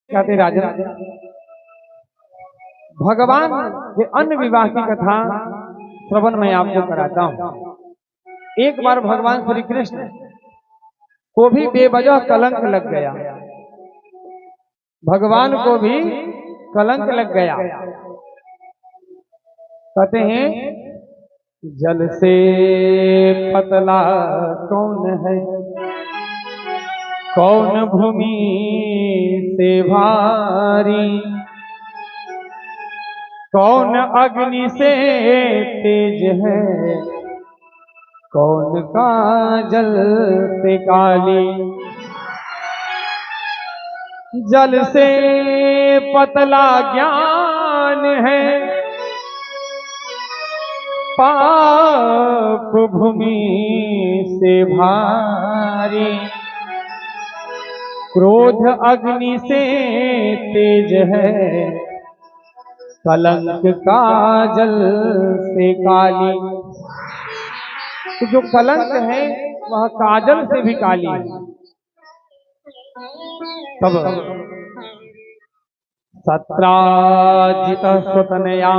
कहते राजा, भगवान के अन्य विवाह की कथा श्रवण मैं आपको कराता हूं। एक बार भगवान श्री कृष्ण को भी बेवजह कलंक लग गया, भगवान को भी कलंक लग गया। कहते हैं, जल से पतला कौन है, कौन भूमि से भारी, कौन अग्नि से तेज है, कौन काजल से काली। जल से पतला ज्ञान है, पाप भूमि से भारी, क्रोध अग्नि से तेज है, कलंक काजल से काली। तो जो कलंक है वह काजल से भी काली है। तब सत्राजित स्वतनया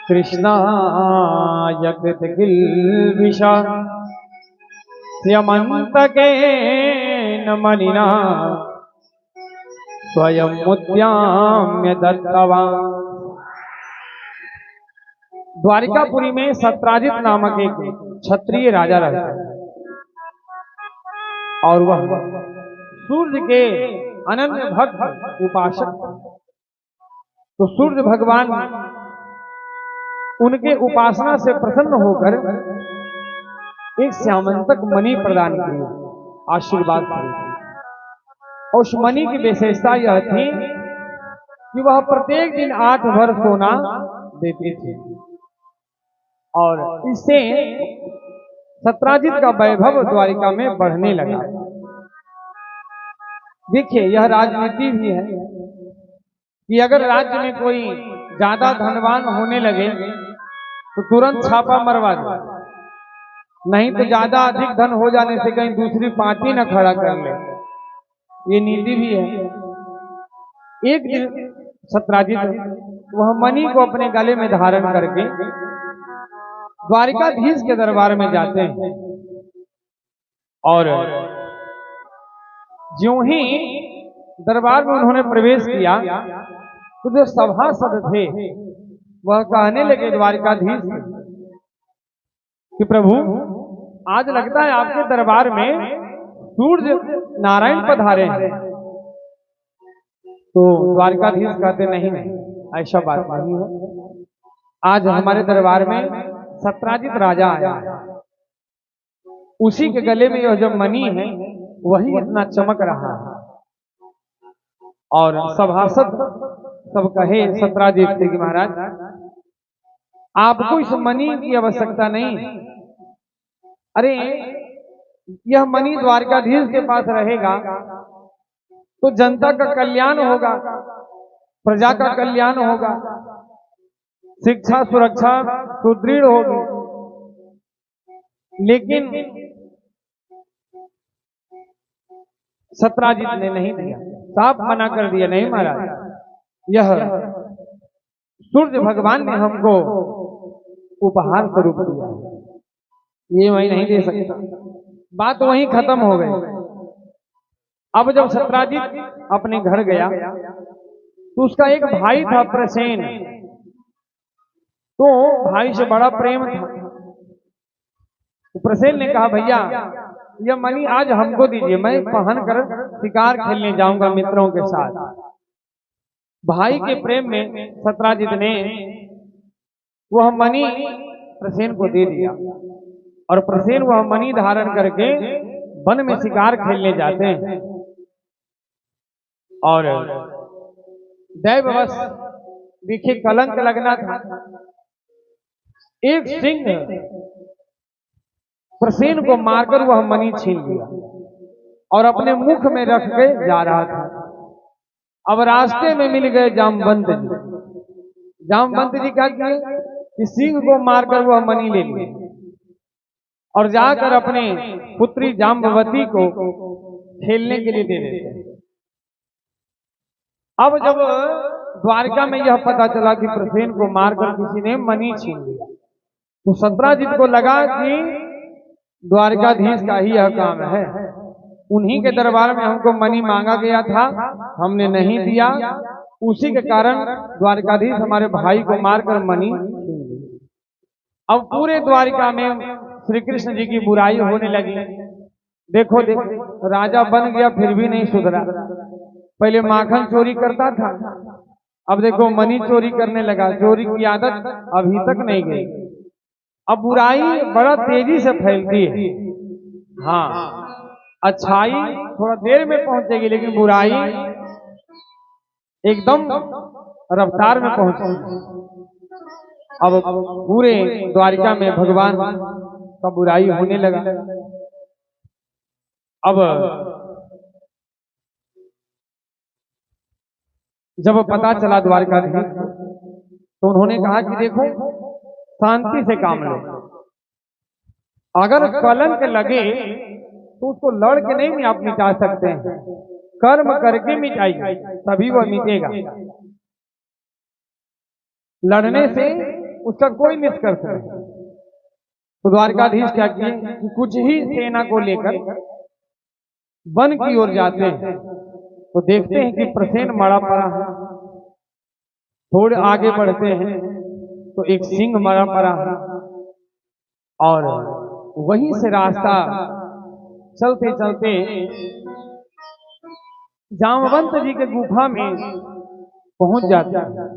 कृष्णाय कृतगिल्बिषा स्यमन्तकेन मणिना स्वयं उद्याम्य दत्तवान्। द्वारिकापुरी में सत्राजित नामक एक क्षत्रिय राजा रहता है और वह सूर्य के अनन्य भक्त उपासक। तो सूर्य भगवान उनके उपासना से प्रसन्न होकर एक श्यामंतक मणि प्रदान किया, आशीर्वाद किया। उस मणि की विशेषता यह थी कि वह प्रत्येक दिन 8 भर सोना देती थी और इससे सत्राजित का वैभव द्वारिका में बढ़ने लगा। देखिए, यह राजनीति भी है कि अगर राज्य में कोई ज्यादा धनवान होने लगे तो तुरंत छापा मरवा दे, नहीं तो ज्यादा अधिक धन हो जाने से कहीं दूसरी पार्टी न खड़ा कर ले। ये नीति भी है। एक दिन सत्राजित वह मणि को अपने गले में धारण करके द्वारिकाधीश के दरबार में जाते हैं और ज्यों ही दरबार में उन्होंने प्रवेश किया तो जो सभासद थे वह कहने लगे द्वारिकाधीश कि प्रभु, आज लगता है आपके दरबार में सूर्य नारायण पधारे हैं। तो द्वारिकाधीश कहते, नहीं ऐसा बात नहीं है, आज हमारे दरबार में सत्राजित राजा आया, उसी के गले में यह जो मणि है वही इतना चमक रहा है। और सभासद सब कहे सत्राजित से कि महाराज, आपको इस मणि की आवश्यकता नहीं। अरे, यह मणि द्वारकाधीश के पास रहेगा तो जनता का कल्याण होगा, प्रजा का कल्याण होगा, शिक्षा सुरक्षा सुदृढ़ होगी। लेकिन सत्राजित ने नहीं दिया, साफ मना कर दिया, नहीं महाराज, यह सूर्य भगवान ने हमको उपहार स्वरूप दिया, ये मैं नहीं दे सकता। बात वहीं खत्म हो गई। अब जब सत्राजित अपने घर गया तो उसका एक भाई था प्रसेन, तो भाई से बड़ा प्रेम था। तो प्रसेन ने कहा, भैया यह मणि आज हमको दीजिए, मैं पहन कर शिकार खेलने जाऊंगा मित्रों के साथ। भाई के प्रेम में सत्राजित ने वह मणि प्रसेन को दे दिया और प्रसेन वह मणि धारण करके वन में शिकार खेलने जाते हैं और दैववश देखिए कलंक लगना था। एक सिंह प्रसेन को मारकर वह मणि छीन लिया और अपने मुख में रख के जा रहा था। अब रास्ते में मिल गए जामवंत जी। जामवंत जी क्या किए कि सिंह को मारकर वह मणि ले लिए और जाकर अपने पुत्री जाम्बवती को खेलने के लिए दे देते हैं। अब जब द्वारका में यह पता चला कि प्रसेन को मारकर किसी ने मणि छीन लिया, तो सत्राजित को लगा कि द्वारकाधीश का ही यह काम है। उन्हीं के दरबार में हमको मणि मांगा गया था, हमने नहीं दिया, उसी के कारण द्वारकाधीश हमारे भाई को मारकर मणि छीन लिया। अब पूरे द्वारिका में श्री कृष्ण जी की बुराई होने लगी। देखो देखो, राजा बन गया फिर भी नहीं सुधरा। पहले माखन चोरी करता था, अब देखो मणि चोरी करने लगा। चोरी की आदत अभी तक नहीं गई। अब बुराई बड़ा तेजी से फैलती है। हाँ, अच्छाई थोड़ा देर में पहुंचेगी, लेकिन बुराई एकदम रफ्तार में पहुंचेगी। अब पूरे द्वारिका में भगवान का बुराई होने लगा। अब जब पता चला द्वारकाधीश को, तो उन्होंने कहा कि देखो, शांति से काम लो। अगर कलंक लगे तो उसको लड़ के नहीं आप मिटा सकते हैं, कर्म करके मिटाइए, तभी वह मिटेगा। लड़ने से उसका कोई निष्कर्ष नहीं। तो द्वारकाधीश क्या किए कि कुछ ही सेना को लेकर वन की ओर जाते हैं, तो देखते हैं कि प्रसेन मरा पड़ा है। थोड़े आगे बढ़ते हैं तो एक सिंह मरा पड़ा है, और वहीं से रास्ता चलते चलते जामवंत जी के गुफा में पहुंच जाते हैं।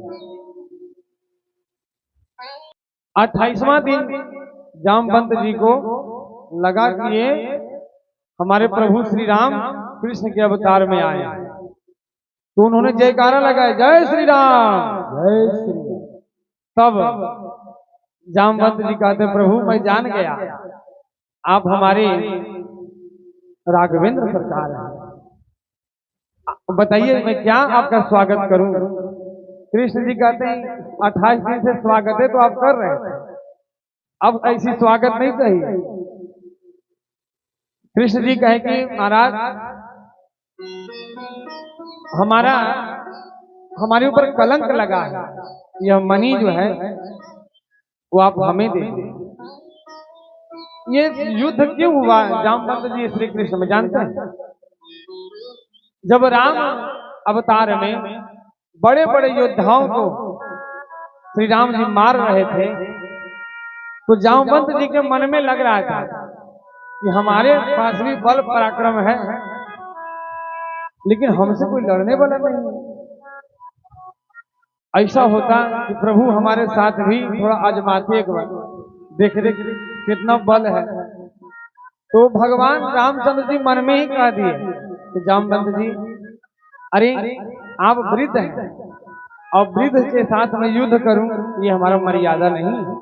28वां दिन जामवंत जी को लगा कि ये हमारे प्रभु श्री राम कृष्ण के अवतार में आए हैं, तो उन्होंने जयकारा लगाया, जय श्री राम, जय श्री राम। तब जामवंत जी कहते, प्रभु मैं जान गया आप हमारे राघवेंद्र सरकार हैं, बताइए मैं क्या आपका स्वागत करूं। कृष्ण जी कहते हैं 28 दिन से स्वागत है तो आप कर रहे हैं, अब ऐसी स्वागत नहीं चाहिए। कृष्ण जी कहे कि महाराज हमारे ऊपर कलंक लगा है, यह मणि जो है वो आप हमें दे दें। ये युद्ध क्यों हुआ जामवंत जी श्री कृष्ण में जानते हैं? जब राम अवतार में बड़े बड़े योद्धाओं को श्री राम जी मार रहे थे, तो जामवंत जी के मन में लग रहा था कि हमारे पास भी बल पराक्रम है, लेकिन हमसे कोई लड़ने वाला नहीं है। ऐसा होता कि प्रभु हमारे साथ भी थोड़ा आजमाते एक बार, देख देख कितना बल है। तो भगवान रामचंद्र जी मन में ही कह दिए कि जामवंत जी, अरे आप वृद्ध हैं और वृद्ध के साथ मैं युद्ध करूं ये हमारा मर्यादा नहीं है,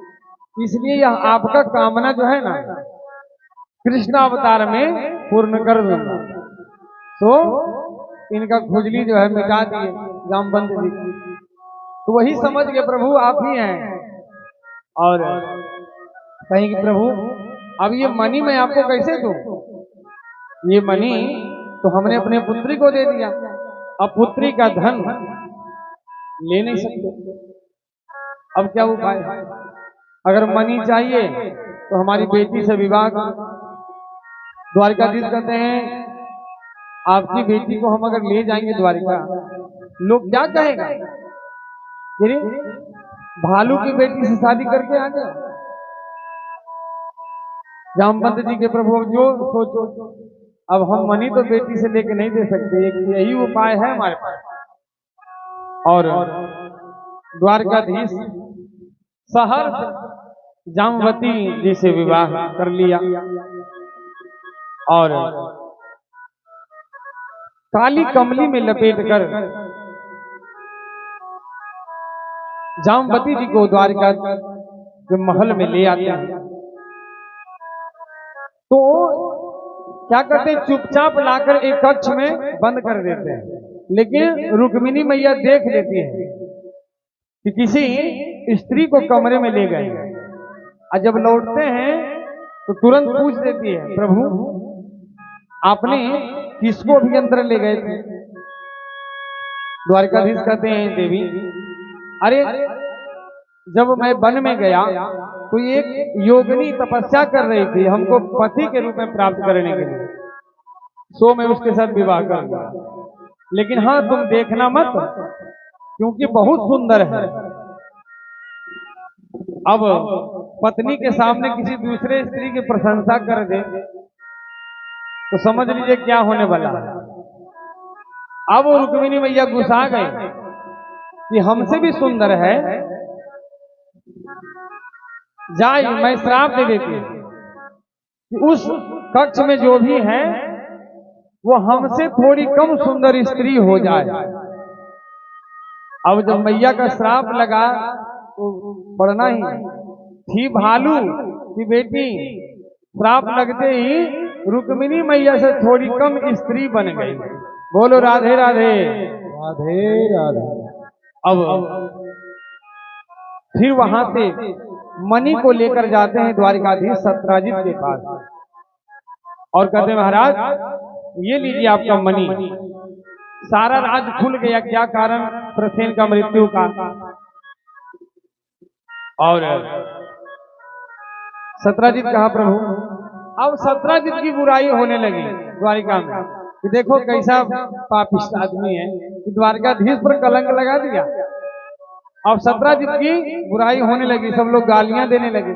इसलिए यह आपका कामना जो है ना कृष्ण अवतार में पूर्ण कर दूंगा। तो इनका खुजली जो है मिटा दिए जामवंत जी। तो वही समझ के प्रभु आप ही हैं, और कहें कि प्रभु अब ये मणि मैं आपको कैसे दूं? ये मणि तो हमने अपने पुत्री को दे दिया, अब पुत्री का धन ले नहीं सकते, अब क्या उपाय है? अगर मणि चाहिए तो हमारी बेटी से विवाह। द्वारकाधीश कहते हैं आपकी बेटी को हम अगर ले जाएंगे द्वारिका, लोग क्या कहेगा? भालू की बेटी से शादी करके आ गया। जामवंत जी के प्रभु जो सोचो, अब हम मणि तो बेटी से लेके नहीं दे सकते, एक यही उपाय है हमारे पास। और द्वारकाधीश शहर जामवती जी से विवाह कर लिया, और काली कमली में लपेटकर जामवती जी को द्वारका के महल में ले आते हैं। तो क्या करते हैं, चुपचाप लाकर एक कक्ष में बंद कर देते हैं, लेकिन रुक्मिणी मैया देख लेती है कि किसी स्त्री को कमरे में ले गए, और जब लौटते हैं तो तुरंत पूछ देती है, प्रभु आपने किसको भी अंदर ले गए थे? द्वारकाधीश कहते हैं देवी, अरे जब मैं वन में गया तो एक योगिनी तपस्या कर रही थी हमको पति के रूप में प्राप्त करने के लिए, सो मैं उसके साथ विवाह कर लिया। लेकिन हाँ, तुम देखना मत, क्योंकि बहुत सुंदर है। अब पत्नी के सामने किसी दूसरे स्त्री की प्रशंसा कर दे तो समझ लीजिए क्या होने वाला है। अब रुक्मिणी मैया गुस्सा गई कि हमसे भी सुंदर है, जाए मैं श्राप दे देती कि उस कक्ष में जो भी है वो हमसे थोड़ी कम सुंदर स्त्री हो जाए। अब जब मैया का श्राप लगा तो पढ़ना ही थी भालू की बेटी, श्राप लगते ही रुक्मिणी मैया से थोड़ी कम स्त्री बन गई। बोलो राधे राधे राधे राधे। अब फिर वहां से मणि को लेकर जाते हैं द्वारिकाधीश सत्राजित के पास और कहते हैं महाराज ये लीजिए आपका मणि। सारा राज खुल गया, क्या कारण? प्रसेन का मृत्यु का। और सत्राजित कहा प्रभु, अब सत्राजित की बुराई होने लगी द्वारिका में कि देखो कैसा पापिष्ट आदमी है कि द्वारकाधीश पर कलंक लगा दिया। अब सत्राजित की बुराई होने लगी, सब लोग गालियां देने लगे।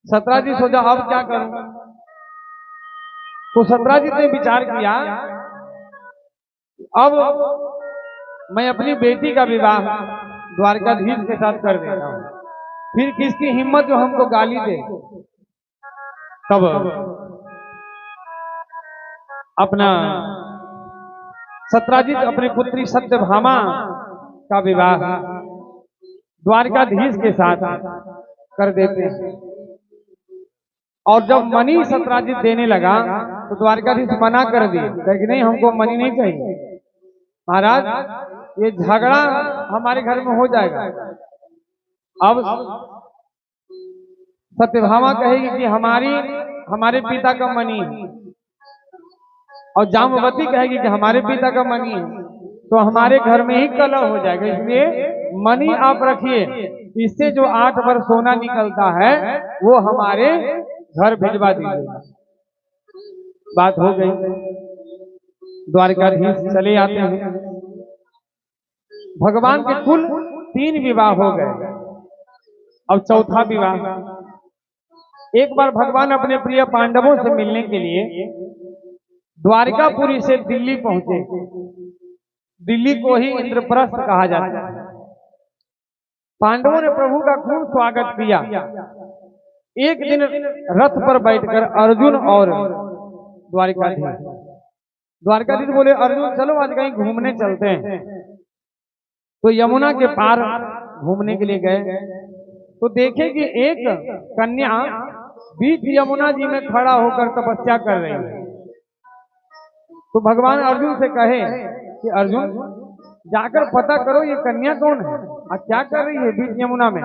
सत्राजित सोचा अब क्या करूं? तो सत्राजित ने विचार किया अब मैं अपनी बेटी का विवाह द्वारकाधीश के साथ कर देता हूं, फिर किसकी हिम्मत जो हमको गाली दे। तब अपना सत्राजित अपनी पुत्री सत्यभामा का विवाह द्वारकाधीश के साथ कर देते हैं। और जब मणि सत्राजित देने लगा तो द्वारकाधीश मना कर दिए, कि नहीं हमको मणि नहीं चाहिए महाराज, ये झगड़ा हमारे घर में हो जाएगा। अब सत्यभामा कहेगी कि हमारे पिता का मणि है, और जामवती कहेगी कि हमारे पिता का मणि है, तो हमारे घर में ही कलह हो जाएगा। इसलिए मणि आप रखिए, इससे जो 8 बार सोना निकलता है वो हमारे घर भिजवा दीजिए। बात हो गई। द्वारकाधीश चले आते हैं। भगवान के कुल 3 विवाह हो गए, अब चौथा विवाह। एक बार भगवान अपने प्रिय पांडवों से मिलने के लिए द्वारकापुरी से दिल्ली पहुंचे। दिल्ली को ही इंद्रप्रस्थ कहा जाता है। पांडवों ने प्रभु का खूब स्वागत किया। एक दिन रथ पर बैठकर अर्जुन और द्वारकाधीश बोले, अर्जुन चलो आज कहीं घूमने चलते हैं। तो यमुना के पार घूमने के लिए गए तो देखे कि एक कन्या बीच यमुना जी में खड़ा होकर तपस्या कर रही है। तो भगवान अर्जुन से कहे कि अर्जुन जाकर पता करो ये कन्या कौन है और क्या कर रही है बीच यमुना में।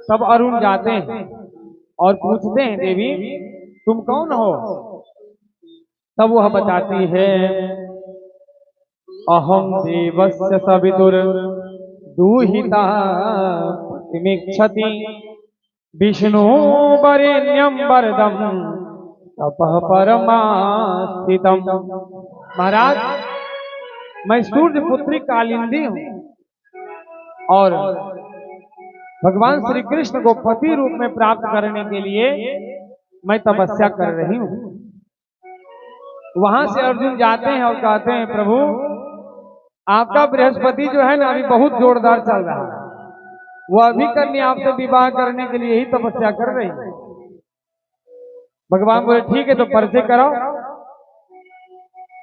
तब अरुण जाते हैं और पूछते हैं, देवी तुम कौन हो? तब वह बताती है, अहम देवस्य सवितुर दूहिता प्रतिमिच्छति विष्णु वरेण्यम वरदम तपः परमास्थितम। महाराज मैं सूर्य पुत्री कालिंदी हूं और भगवान श्री कृष्ण को पति रूप में प्राप्त करने के लिए मैं तपस्या कर रही हूं। वहां से अर्जुन जाते हैं और कहते हैं, प्रभु आपका बृहस्पति जो है ना अभी बहुत जोरदार चल रहा है, वो अभी कन्या आपसे विवाह करने के लिए ही तपस्या कर रही है। भगवान बोले ठीक है तो परिचय कराओ।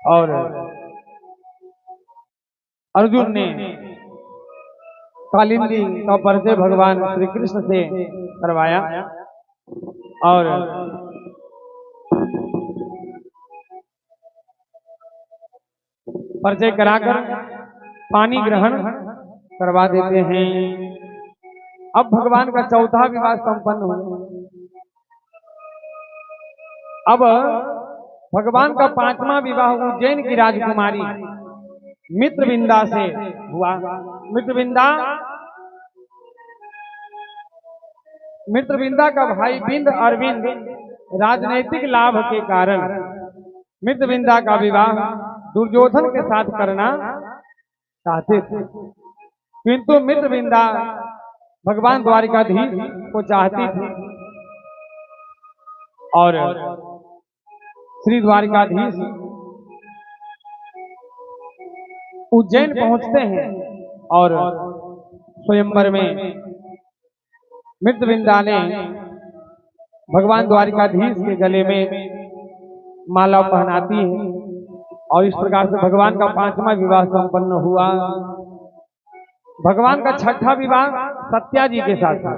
और अर्जुन ने कालिंदी का परिचय भगवान श्री कृष्ण से करवाया और परिचय कराकर पानी ग्रहण करवा देते हैं। अब भगवान का चौथा विवाह संपन्न हुआ। अब भगवान का 5वां विवाह उज्जैन की राजकुमारी मित्रविंदा से हुआ। मित्रविंदा का भाई बिंद अरविंद राजनीतिक लाभ के कारण मित्रविंदा का विवाह दुर्योधन के साथ करना चाहते थे, किंतु मित्रविंदा भगवान द्वारिकाधीश को चाहती थी और श्री द्वारिकाधीश उज्जैन पहुंचते हैं और स्वयंवर में मित्रविंदा ने भगवान द्वारिकाधीश के गले में माला पहनाती है और इस प्रकार से भगवान का 5वां विवाह संपन्न हुआ। भगवान का 6ठा विवाह सत्या जी के साथ था।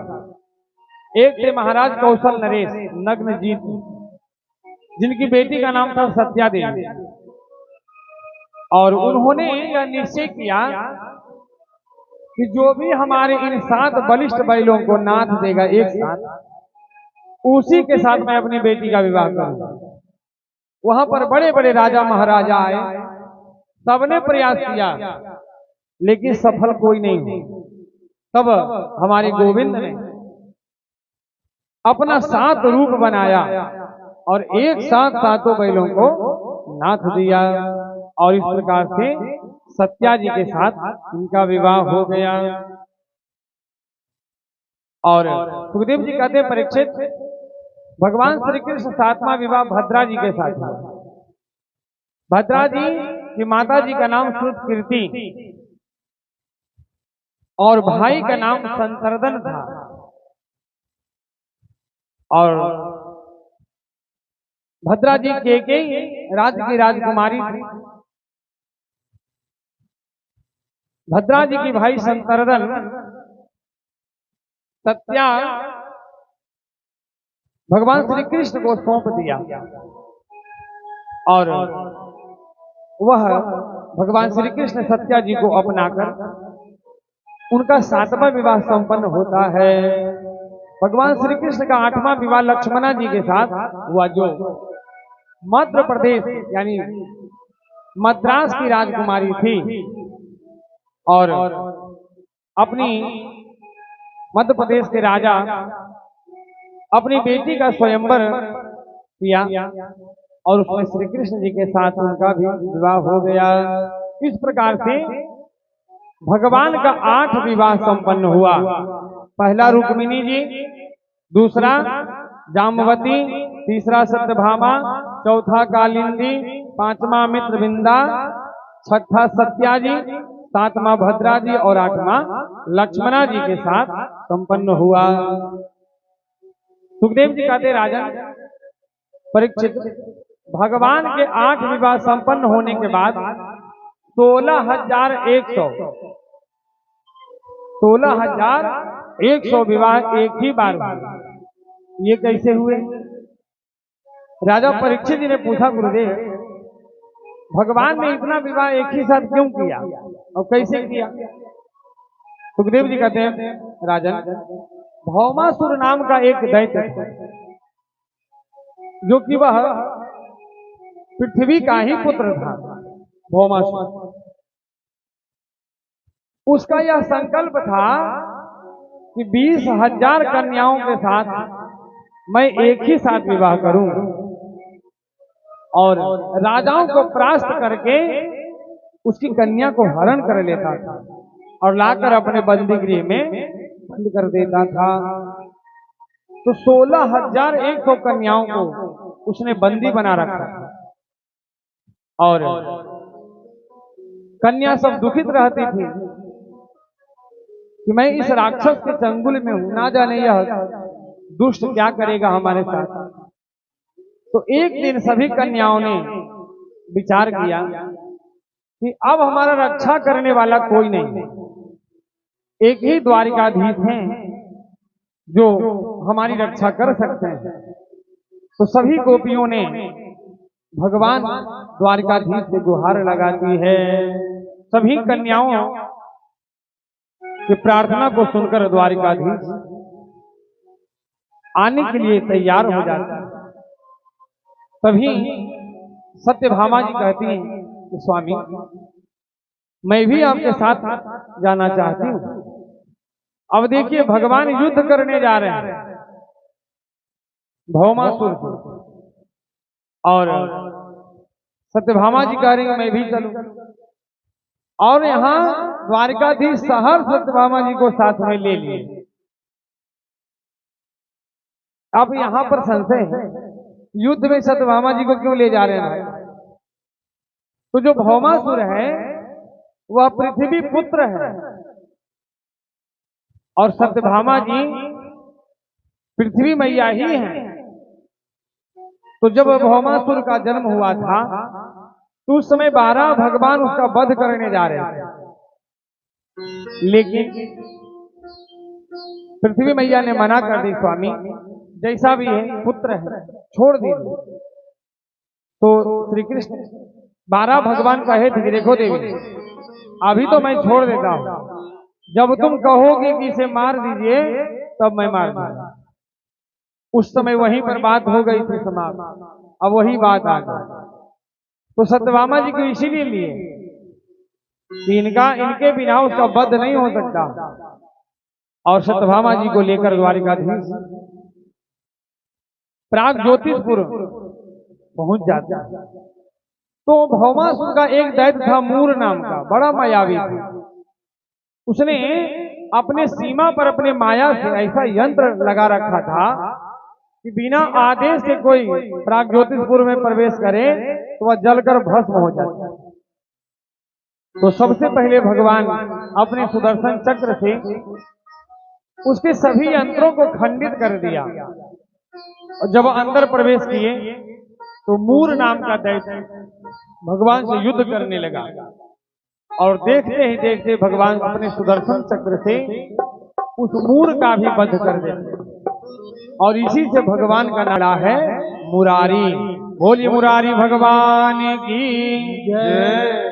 एक थे महाराज कौशल नरेश नग्नजीत, जिनकी बेटी का नाम था सत्या देवी, और उन्होंने यह निश्चय किया कि जो भी हमारे इन 7 बलिष्ठ बैलों को नाथ देगा एक साथ, उसी के साथ मैं अपनी बेटी का विवाह करूंगा। वहां पर बड़े बड़े राजा महाराजा आए, सबने प्रयास किया लेकिन सफल कोई नहीं हुआ। तब हमारे गोविंद ने अपना 7 रूप बनाया और एक साथ 7 बैलों को नाथ दिया और इस प्रकार से सत्या जी के साथ उनका विवाह हो गया। और सुखदेव जी कहते हैं, परीक्षित, भगवान श्री कृष्ण 7वां विवाह भद्रा जी के साथ हुआ। भद्रा जी की माता जी का नाम श्रुतकीर्ति और भाई का नाम संतर्दन था, और भद्रा जी केकई राज्य की राजकुमारी थी। भद्रा जी की भाई संतर्दन सत्या भगवान श्री कृष्ण को सौंप दिया और वह भगवान श्री कृष्ण सत्या जी को अपनाकर उनका 7वां विवाह संपन्न होता है। भगवान श्री कृष्ण का 8वां विवाह लक्ष्मणा जी के साथ हुआ, जो मध्य प्रदेश यानी मद्रास की राजकुमारी थी और अपनी मध्य प्रदेश के राजा अपनी बेटी का स्वयंवर किया और उसमें श्री कृष्ण जी के साथ उनका भी विवाह हो गया। इस प्रकार से भगवान का 8 विवाह संपन्न हुआ। पहला रुक्मिणी जी, दूसरा जाम्बवती, तीसरा सत्यभामा, चौथा कालिंदी, 5वां मित्रविंदा, 6ठा सत्या जी, 7वां भद्रा जी और 8वां लक्ष्मणा जी के साथ संपन्न हुआ। सुखदेव जी कहते, राजन परीक्षित, भगवान के 8 विवाह संपन्न होने के बाद 16,100 विवाह एक ही बार हुए। ये कैसे हुए? राजा परीक्षित जी ने पूछा, गुरुदेव भगवान ने इतना विवाह एक ही साथ क्यों किया और कैसे किया? सुखदेव जी कहते हैं, राजन भौमासुर नाम का एक दैत्य था, जो कि वह पृथ्वी का ही पुत्र था। भौमासुर, उसका यह संकल्प था कि 20,000 कन्याओं के साथ मैं एक ही साथ विवाह करूं और राजाओं को परास्त करके उसकी कन्या को हरण कर लेता था और लाकर अपने बंदी गृह में बंद कर देता था। तो 16,100 कन्याओं को उसने बंदी बना रखा और कन्या सब दुखित रहती थी कि मैं इस राक्षस के चंगुल में हूं, ना जाने यह दुष्ट क्या करेगा हमारे साथ। तो एक दिन सभी कन्याओं ने विचार किया कि अब हमारा रक्षा करने वाला कोई नहीं, एक ही द्वारिकाधीश हैं जो हमारी रक्षा कर सकते हैं। तो सभी गोपियों ने भगवान द्वारिकाधीश से गुहार लगाती है। सभी कन्याओं की प्रार्थना को सुनकर द्वारिकाधीश आने के लिए तैयार हो जाता है। तभी सत्यभामा जी कहती हैं कि स्वामी मैं भी आपके साथ जाना चाहती हूँ। अब देखिए भगवान युद्ध करने जा रहे हैं भौमासुर को, और सत्यभामा जी कह रही हैं मैं भी चलूं। और यहाँ द्वारिकाधीश शहर सत्यभामा जी को साथ में ले लिए। अब यहाँ पर संशय है, युद्ध में सत्यभामा जी को क्यों ले जा रहे हैं? तो जो भौमासुर है वह पृथ्वी पुत्र है और सत्यभामा जी पृथ्वी मैया ही हैं। तो जब भौमासुर का जन्म हुआ था तो उस समय 12 भगवान उसका वध करने जा रहे थे, लेकिन पृथ्वी मैया ने मना कर दी, स्वामी जैसा भी है पुत्र है छोड़ दीजिए। तो श्री कृष्ण 12 भगवान कहे थे कि देखो देवी अभी तो मैं छोड़ देता हूं, जब तुम कहोगे कि इसे मार दीजिए तब मैं मार दूंगा। उस समय वहीं पर बात हो गई थी समाप्त। अब वही बात आ गई। तो सत्यभामा जी को इसीलिए लिए कि इनके बिना उसका वध नहीं हो सकता, और सत्यभामा जी को लेकर द्वारिकाधीश प्राग ज्योतिषपुर पहुंच जाते हैं। तो भौमासुर का एक दैत्य था मूर नाम का, बड़ा मायावी था। उसने अपने सीमा पर अपने माया से ऐसा यंत्र लगा रखा था कि बिना आदेश से कोई प्राग ज्योतिषपुर में प्रवेश करे तो वह जलकर भस्म हो जाता है। तो सबसे पहले भगवान अपने सुदर्शन चक्र से उसके सभी यंत्रों को खंडित कर दिया, और जब अंदर प्रवेश किए तो मूर नाम का दैत्य भगवान से युद्ध करने लगा। और देखते ही देखते भगवान अपने सुदर्शन चक्र से उस मूर का भी वध कर देते, और इसी से भगवान का नाम है मुरारी। बोलिए मुरारी भगवान की जय।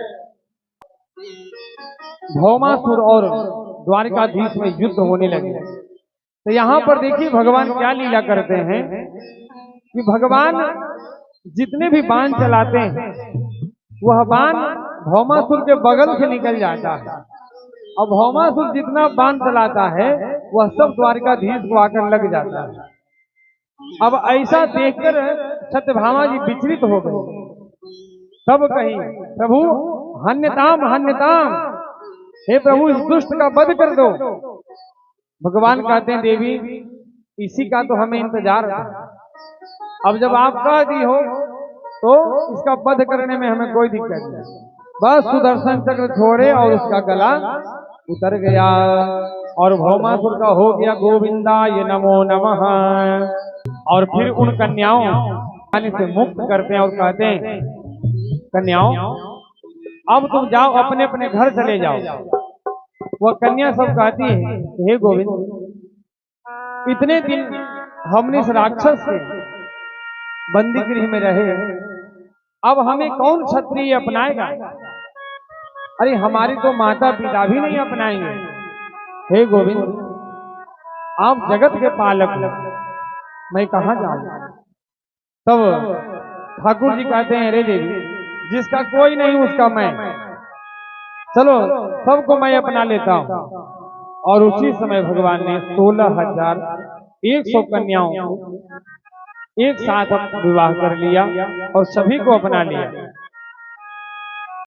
भौमासुर और द्वारिकाधीश में युद्ध होने लगे। तो यहाँ पर देखिए भगवान क्या लीला करते हैं कि भगवान जितने भी बाण चलाते हैं वह बाण भौमासुर के बगल से निकल जाता है, और भौमासुर जितना बाण चलाता है वह सब द्वारिकाधीश को आकर लग जाता है। अब ऐसा देखकर सत्यभामा जी विचलित हो गए। सब कही प्रभु हन्यताम हन्यताम, हे प्रभु इस दुष्ट का वध कर दो। भगवान कहते हैं देवी इसी का तो हमें इंतजार था, अब जब आप कह दी हो तो इसका वध करने में हमें कोई दिक्कत नहीं। बस सुदर्शन चक्र छोड़े और उसका गला उतर गया, और भौमासुर का हो गया गोविंदाय नमो नमः। और फिर उन कन्याओं से मुक्त करते हैं और कहते हैं कन्याओं अब तुम जाओ अपने अपने घर चले जाओ। वह कन्या सब कहती है हे गोविंद इतने दिन हमने इस राक्षस के बंदी गृह में रहे, अब हमें कौन क्षत्रिय अपनाएगा? अरे हमारी तो माता पिता भी नहीं अपनाएंगे। हे गोविंद आप जगत के पालक हो, मैं कहाँ जाऊं? तब ठाकुर जी कहते हैं अरे देवी जिसका कोई नहीं उसका मैं, चलो सबको मैं अपना लेता हूं। और उसी समय भगवान ने 16,100 कन्याओं को एक साथ विवाह कर लिया और सभी को अपना लिया।